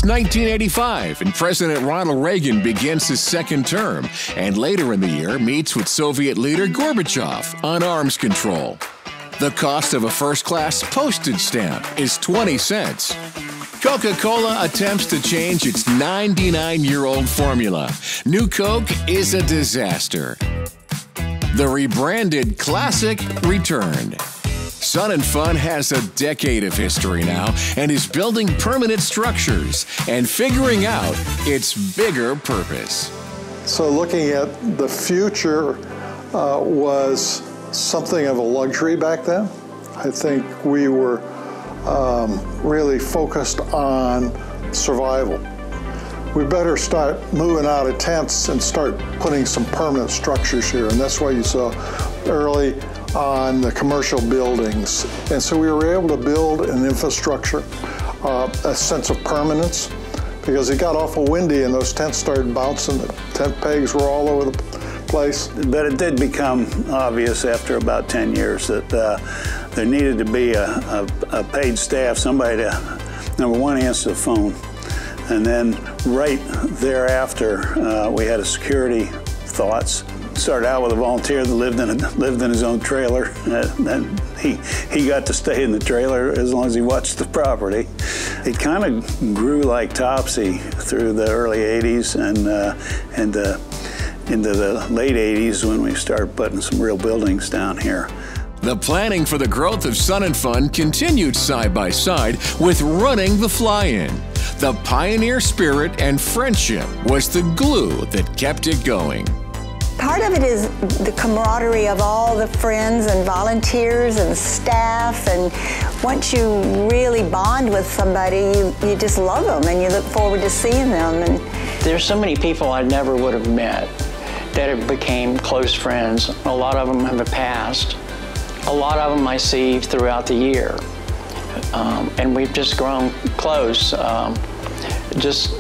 1985, and President Ronald Reagan begins his second term, and later in the year meets with Soviet leader Gorbachev on arms control. The cost of a first-class postage stamp is 20 cents. Coca-Cola attempts to change its 99-year-old formula. New Coke is a disaster. The rebranded Classic returned. Sun and Fun has a decade of history now and is building permanent structures and figuring out its bigger purpose. So looking at the future was something of a luxury back then. I think we were really focused on survival. We better start moving out of tents and start putting some permanent structures here, and that's why you saw early on the commercial buildings. And so we were able to build an infrastructure, a sense of permanence, because it got awful windy and those tents started bouncing. The tent pegs were all over the place. But it did become obvious after about 10 years that there needed to be a paid staff, somebody to, number one, answer the phone. And then right thereafter, we had a security thoughts. Started out with a volunteer that lived in his own trailer, and he got to stay in the trailer as long as he watched the property. It kind of grew like Topsy through the early 80s and into the late 80s when we started putting some real buildings down here. The planning for the growth of Sun and Fun continued side by side with running the fly-in. The pioneer spirit and friendship was the glue that kept it going. Part of it is the camaraderie of all the friends and volunteers and staff, and once you really bond with somebody, you just love them and you look forward to seeing them. And there's so many people I never would have met that have became close friends. A lot of them have passed. A lot of them I see throughout the year, and we've just grown close. Just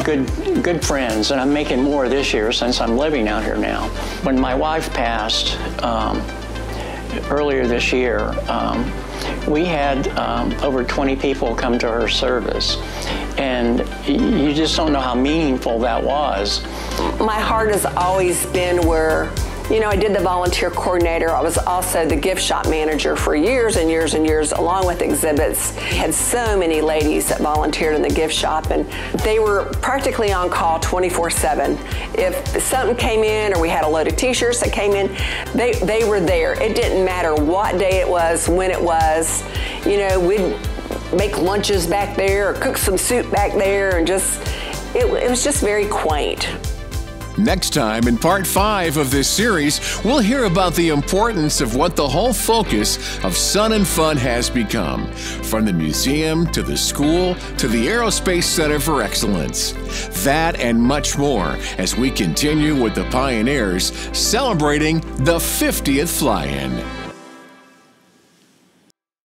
good friends, and I'm making more this year since I'm living out here now. When my wife passed earlier this year, we had over 20 people come to her service, and you just don't know how meaningful that was. My heart has always been where, you know, I did the volunteer coordinator. I was also the gift shop manager for years and years and years, along with exhibits. I had so many ladies that volunteered in the gift shop, and they were practically on call 24/7. If something came in or we had a load of t-shirts that came in, they were there. It didn't matter what day it was, when it was. You know, we'd make lunches back there or cook some soup back there, and just, it was just very quaint. Next time, in part 5 of this series, we'll hear about the importance of what the whole focus of Sun and Fun has become, from the museum to the school to the Aerospace Center for Excellence. That and much more as we continue with the pioneers celebrating the 50th fly-in.